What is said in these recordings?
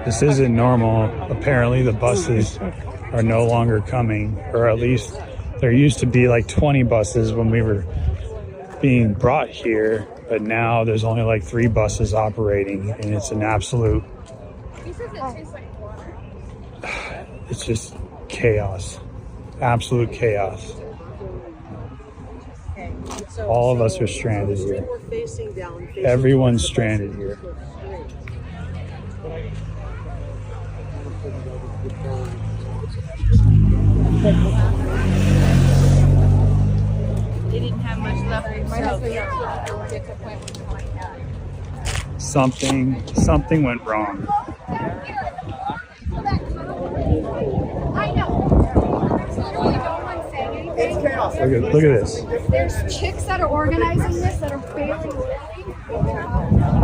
This isn't normal. Apparently the buses are no longer coming, or at least there used to be like 20 buses when we were being brought here, but now there's only like 3 buses operating, and it's an absolute, it's just chaos, absolute chaos. All of us are stranded here. Everyone's stranded here. They didn't have much left for Something went wrong. I know. There's literally no one saying anything. Look at this. There's chicks that are organizing this that are failing.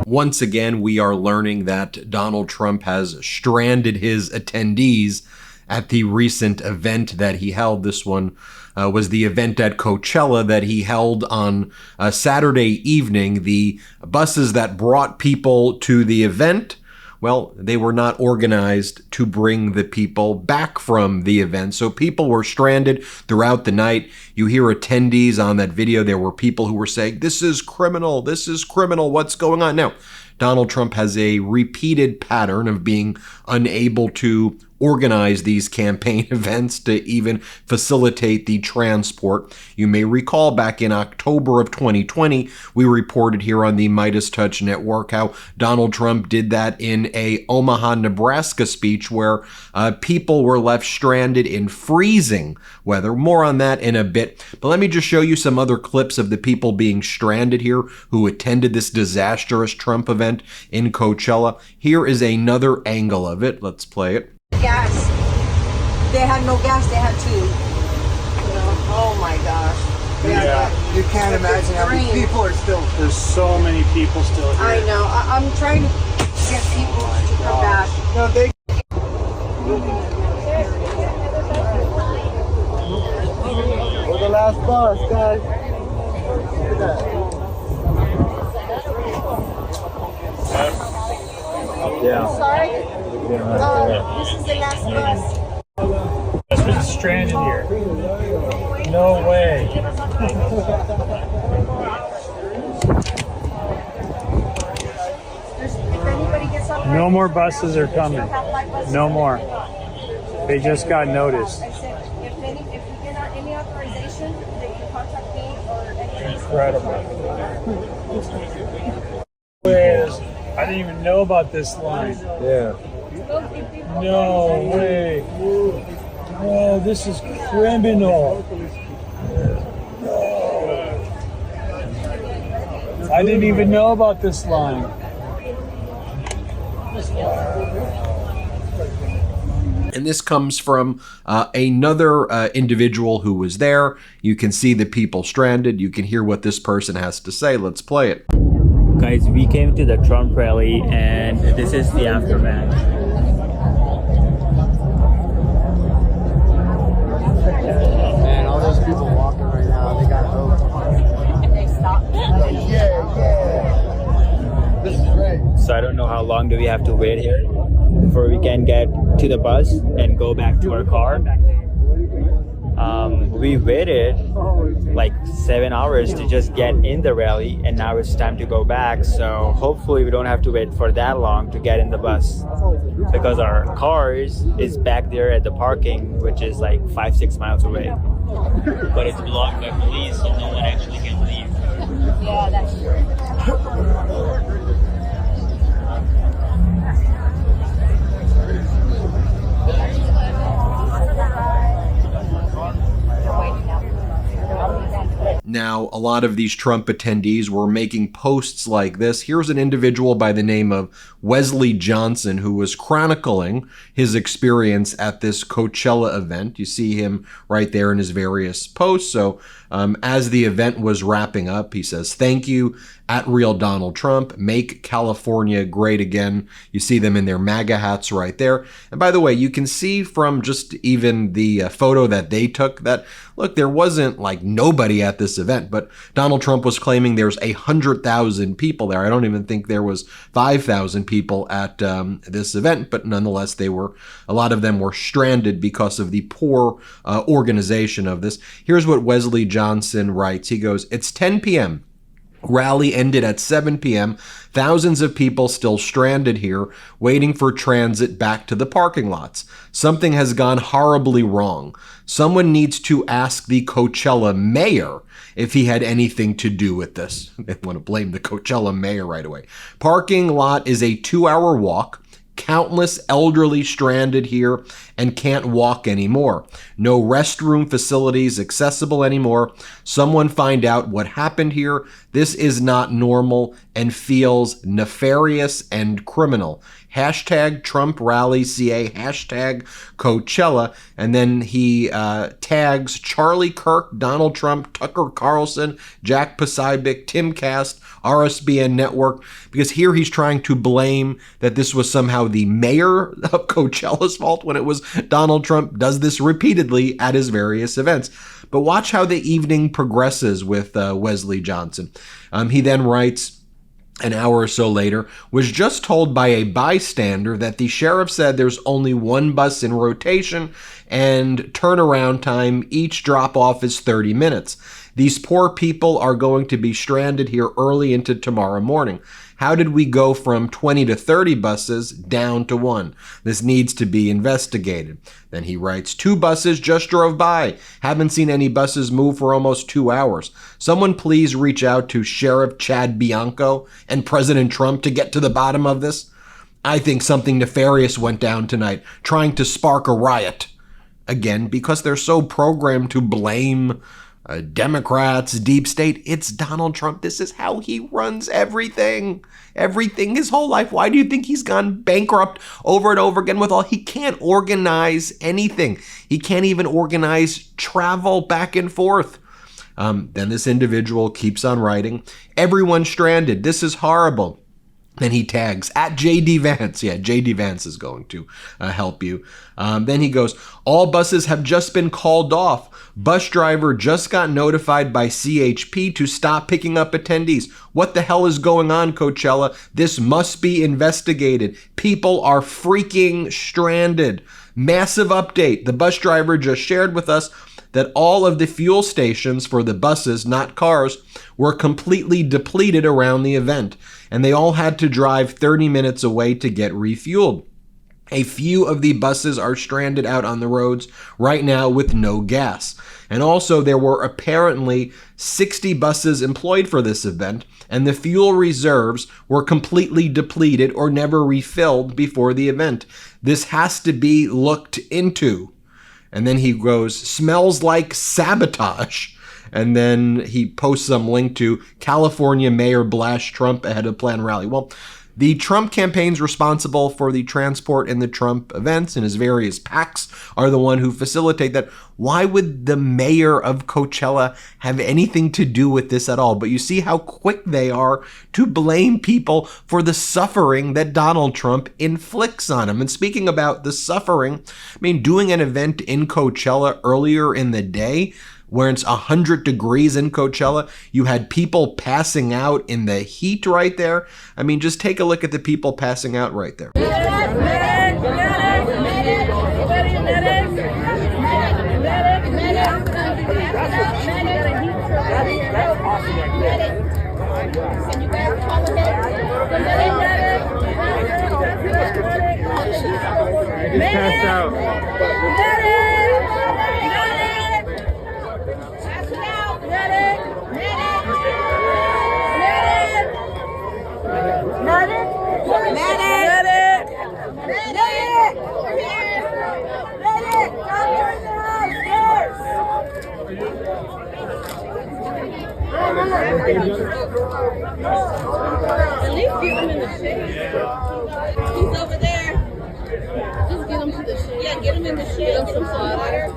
Once again, we are learning that Donald Trump has stranded his attendees at the recent event that he held. This one was the event at Coachella that he held on Saturday evening. The buses that brought people to the event, well, they were not organized to bring the people back from the event. So people were stranded throughout the night. You hear attendees on that video. There were people who were saying, "This is criminal. This is criminal. What's going on?" Now, Donald Trump has a repeated pattern of being unable to organize these campaign events to even facilitate the transport. You may recall back in October of 2020, we reported here on the MeidasTouch network how Donald Trump did that in a Omaha, Nebraska speech where people were left stranded in freezing weather. More on that in a bit. But let me just show you some other clips of the people being stranded here who attended this disastrous Trump event in Coachella. Here is another angle of it. Let's play it. Gas. They had no gas. They had to. Oh my gosh. Yeah. You can't imagine how many people are still. There's so many people still here. I know. I'm trying to get people to come back. No, they. We're the last bus, guys. Look at that. Yeah. Sorry? This is the last bus. This was stranded here. No way. If anybody gets up, No more buses are coming. No more. They just got noticed. I said, if you get any authorization, that you contact me or anybody. Incredible. I didn't even know about this line. Yeah. No way. Oh, this is criminal. No. I didn't even know about this line. And this comes from another individual who was there. You can see the people stranded. You can hear what this person has to say. Let's play it. Guys, we came to the Trump rally and this is the aftermath. Man, all those people walking right now, they got hope. They stopped. Yeah. This is great. So I don't know how long do we have to wait here before we can get to the bus and go back to our car. We waited like 7 hours to just get in the rally and now it's time to go back. So hopefully we don't have to wait for that long to get in the bus because our cars is back there at the parking, which is like 5-6 miles away. But it's blocked by police, so no one actually can leave. Yeah, that's true. Now, a lot of these Trump attendees were making posts like this. Here's an individual by the name of Wesley Johnson who was chronicling his experience at this Coachella event. You see him right there in his various posts. So As the event was wrapping up, he says, "Thank you, at Real Donald Trump. Make California great again." You see them in their MAGA hats right there. And by the way, you can see from just even the photo that they took that, look, there wasn't like nobody at this event, but Donald Trump was claiming there's 100,000 people there. I don't even think there was 5,000 people at this event, but nonetheless, a lot of them were stranded because of the poor organization of this. Here's what Wesley Johnson writes. He goes, "It's 10 p.m. Rally ended at 7 p.m. Thousands of people still stranded here, waiting for transit back to the parking lots. Something has gone horribly wrong. Someone needs to ask the Coachella mayor if he had anything to do with this." They want to blame the Coachella mayor right away. "Parking lot is a 2-hour walk. Countless elderly stranded here and can't walk anymore. No restroom facilities accessible anymore. Someone find out what happened here. This is not normal and feels nefarious and criminal. Hashtag Trump Rally CA, hashtag Coachella." And then he tags Charlie Kirk, Donald Trump, Tucker Carlson, Jack Posobiec, Tim Cast, RSBN Network, because here he's trying to blame that this was somehow the mayor of Coachella's fault when it was Donald Trump. Does this repeatedly at his various events. But watch how the evening progresses with Wesley Johnson. He then writes, an hour or so later, "Was just told by a bystander that the sheriff said there's only one bus in rotation and turnaround time, each drop-off is 30 minutes. These poor people are going to be stranded here early into tomorrow morning. How did we go from 20 to 30 buses down to 1? This needs to be investigated." Then he writes, "2 buses just drove by. Haven't seen any buses move for almost 2 hours. Someone please reach out to Sheriff Chad Bianco and President Trump to get to the bottom of this. I think something nefarious went down tonight, trying to spark a riot." Again, because they're so programmed to blame Democrats, deep state. It's Donald Trump. This is how he runs everything. Everything his whole life. Why do you think he's gone bankrupt over and over again with all? He can't organize anything. He can't even organize travel back and forth. Then this individual keeps on writing, "Everyone stranded. This is horrible." Then he tags at J.D. Vance. Yeah, J.D. Vance is going to help you. Then he goes, "All buses have just been called off. Bus driver just got notified by CHP to stop picking up attendees. What the hell is going on, Coachella? This must be investigated. People are freaking stranded. Massive update. The bus driver just shared with us that all of the fuel stations for the buses, not cars, were completely depleted around the event, and they all had to drive 30 minutes away to get refueled. A few of the buses are stranded out on the roads right now with no gas. And also there were apparently 60 buses employed for this event, and the fuel reserves were completely depleted or never refilled before the event. This has to be looked into." And then he goes, "Smells like sabotage." And then he posts some link to California Mayor blasts Trump ahead of planned rally. Well, the Trump campaign's responsible for the transport in the Trump events, and his various PACs are the one who facilitate that. Why would the mayor of Coachella have anything to do with this at all? But you see how quick they are to blame people for the suffering that Donald Trump inflicts on him. And speaking about the suffering, I mean, doing an event in Coachella earlier in the day, where it's 100 degrees in Coachella, you had people passing out in the heat right there. I mean, just take a look at the people passing out right there. He just passed out. At least get him in the shade. He's over there. Just get him to the shade. Yeah, get him in the shade. Get him some water.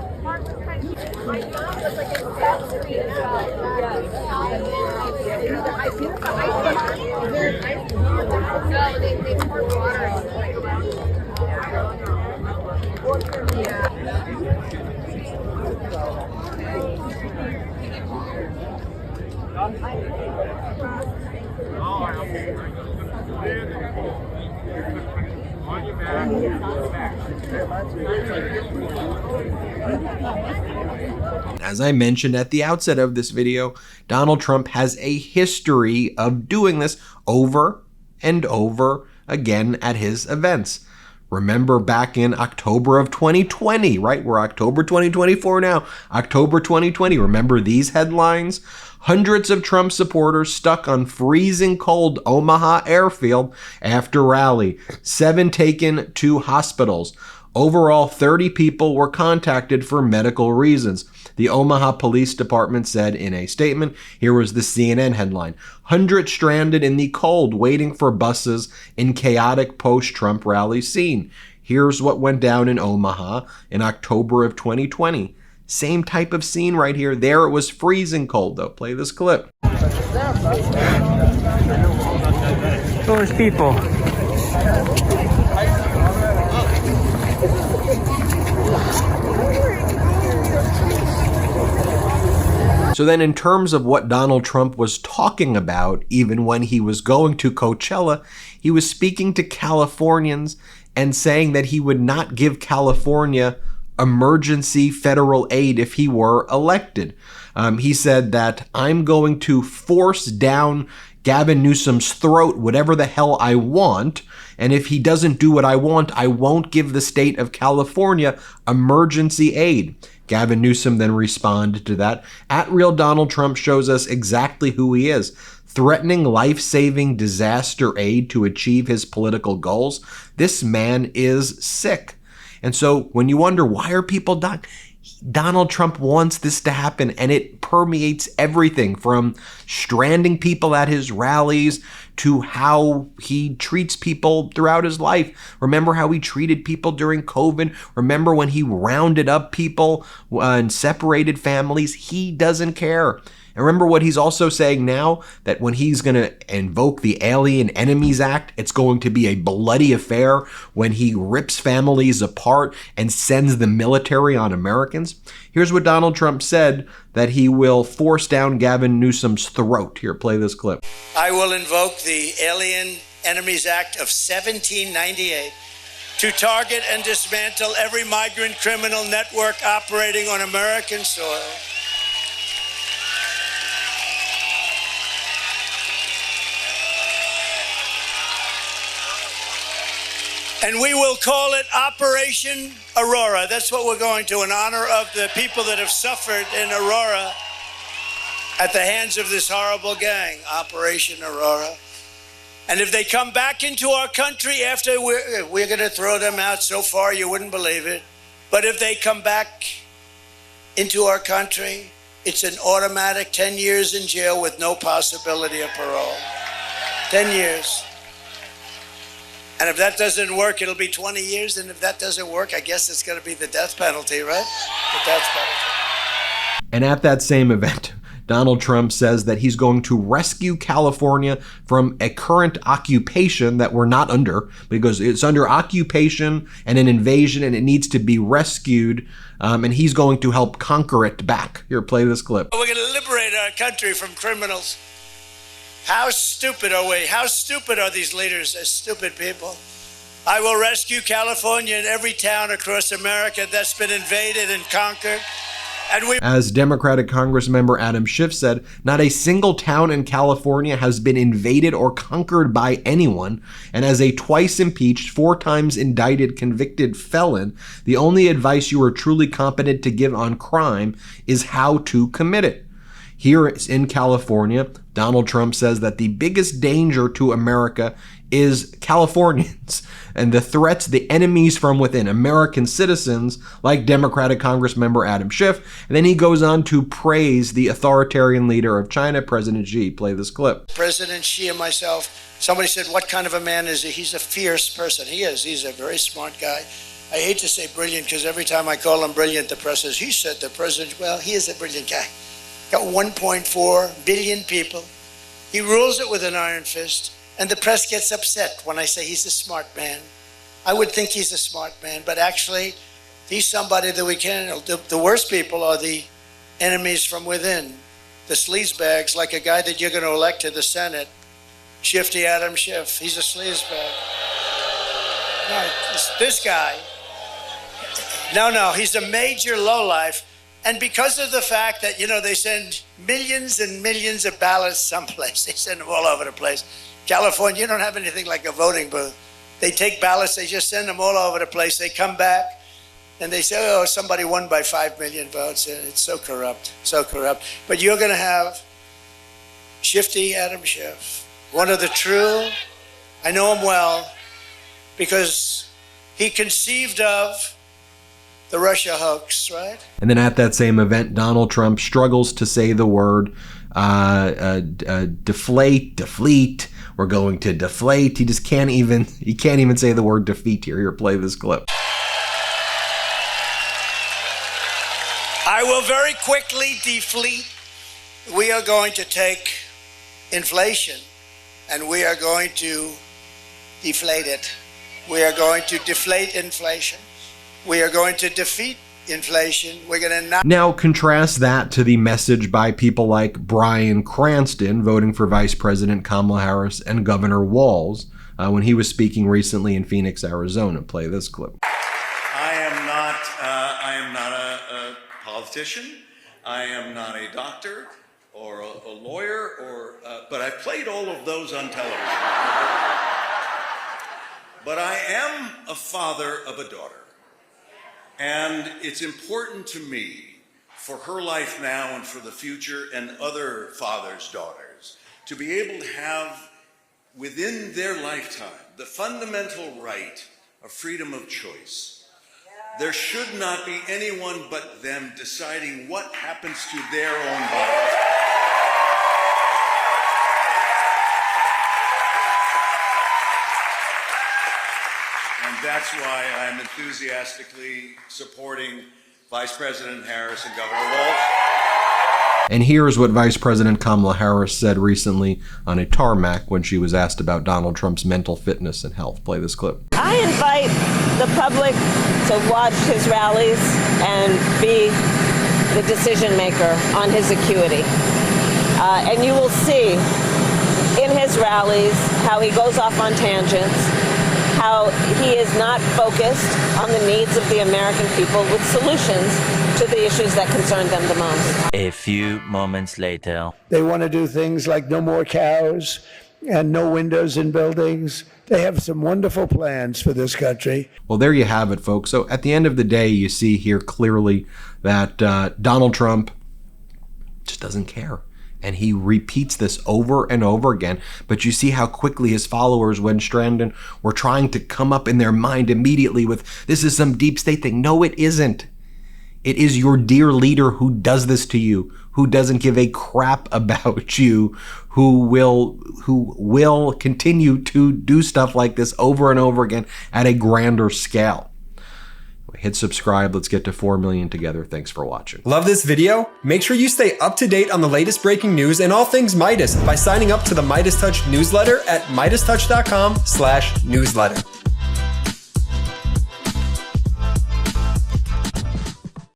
As I mentioned at the outset of this video, Donald Trump has a history of doing this over and over again at his events. Remember back in October of 2020, right? We're October 2024 now. October 2020. Remember these headlines? Hundreds of Trump supporters stuck on freezing cold Omaha airfield after rally. 7 taken to hospitals. Overall, 30 people were contacted for medical reasons. The Omaha Police Department said in a statement. Here was the CNN headline. 100 stranded in the cold waiting for buses in chaotic post-Trump rally scene. Here's what went down in Omaha in October of 2020. Same type of scene right here. There it was freezing cold though. Play this clip. Those people. So then in terms of what Donald Trump was talking about, even when he was going to Coachella, he was speaking to Californians and saying that he would not give California emergency federal aid if he were elected. He said that I'm going to force down Gavin Newsom's throat whatever the hell I want, and if he doesn't do what I want, I won't give the state of California emergency aid. Gavin Newsom then responded to that. @RealDonaldTrump shows us exactly who he is. Threatening life-saving disaster aid to achieve his political goals. This man is sick. And so when you wonder, why are people dying? Donald Trump wants this to happen, and it permeates everything from stranding people at his rallies to how he treats people throughout his life. Remember how he treated people during COVID? Remember when he rounded up people and separated families? He doesn't care. And remember what he's also saying now, that when he's going to invoke the Alien Enemies Act, it's going to be a bloody affair when he rips families apart and sends the military on Americans. Here's what Donald Trump said, that he will force down Gavin Newsom's throat. Here, play this clip. I will invoke the Alien Enemies Act of 1798 to target and dismantle every migrant criminal network operating on American soil. And we will call it Operation Aurora. That's what we're going to, in honor of the people that have suffered in Aurora at the hands of this horrible gang, Operation Aurora. And if they come back into our country after, we're going to throw them out so far you wouldn't believe it. But if they come back into our country, it's an automatic 10 years in jail with no possibility of parole. 10 years. And if that doesn't work, it'll be 20 years. And if that doesn't work, I guess it's going to be the death penalty, right? The death penalty. And at that same event, Donald Trump says that he's going to rescue California from a current occupation that we're not under, because it's under occupation and an invasion, and it needs to be rescued. And he's going to help conquer it back. Here, play this clip. We're going to liberate our country from criminals. How stupid are we? How stupid are these leaders? They're stupid people. I will rescue California and every town across America that's been invaded and conquered. As Democratic Congressmember Adam Schiff said, not a single town in California has been invaded or conquered by anyone, and as a twice impeached, 4 times indicted, convicted felon, the only advice you are truly competent to give on crime is how to commit it. Here in California, Donald Trump says that the biggest danger to America is Californians and the threats, the enemies from within, American citizens like Democratic Congressmember Adam Schiff. And then he goes on to praise the authoritarian leader of China, President Xi. Play this clip. President Xi and myself, somebody said, what kind of a man is he? He's a fierce person. He is. He's a very smart guy. I hate to say brilliant because every time I call him brilliant, the press says, he said the president, well, he is a brilliant guy. got 1.4 billion people. He rules it with an iron fist, and the press gets upset when I say he's a smart man. I would think he's a smart man, but actually, he's somebody that we can't. The worst people are the enemies from within, the sleazebags, like a guy that you're going to elect to the Senate, Shifty Adam Schiff. He's a sleazebag. No, this guy. No, he's a major lowlife. And because of the fact that, they send millions and millions of ballots someplace, they send them all over the place. California, you don't have anything like a voting booth. They take ballots, they just send them all over the place. They come back and they say, oh, somebody won by 5 million votes. It's so corrupt, so corrupt. But you're going to have Shifty Adam Schiff, one of the true, I know him well, because he conceived of the Russia hoax, right? And then at that same event, Donald Trump struggles to say the word deflate. We're going to deflate. He can't even say the word defeat here. Here, play this clip. I will very quickly deflate. We are going to take inflation and we are going to deflate it. We are going to deflate inflation. We are going to defeat inflation. We're going to not. Now contrast that to the message by people like Bryan Cranston voting for Vice President Kamala Harris and Governor Walz when he was speaking recently in Phoenix, Arizona. Play this clip. I am not a politician. I am not a doctor or a lawyer, but I've played all of those on television. But I am a father of a daughter. And it's important to me, for her life now and for the future and other fathers' daughters, to be able to have within their lifetime the fundamental right of freedom of choice. There should not be anyone but them deciding what happens to their own body. That's why I'm enthusiastically supporting Vice President Harris and Governor Walz. And here's what Vice President Kamala Harris said recently on a tarmac when she was asked about Donald Trump's mental fitness and health. Play this clip. I invite the public to watch his rallies and be the decision maker on his acuity. And you will see in his rallies how he goes off on tangents, how he is not focused on the needs of the American people with solutions to the issues that concern them the most. A few moments later. They want to do things like no more cows and no windows in buildings. They have some wonderful plans for this country. Well, there you have it, folks. So at the end of the day, you see here clearly that Donald Trump just doesn't care. And he repeats this over and over again. But you see how quickly his followers, when stranded, were trying to come up in their mind immediately with, this is some deep state thing. No, it isn't. It is your dear leader who does this to you, who doesn't give a crap about you, who will continue to do stuff like this over and over again at a grander scale. Hit subscribe. Let's get to 4 million together. Thanks for watching. Love this video? Make sure you stay up to date on the latest breaking news and all things Meidas by signing up to the MeidasTouch newsletter at MeidasTouch.com/newsletter.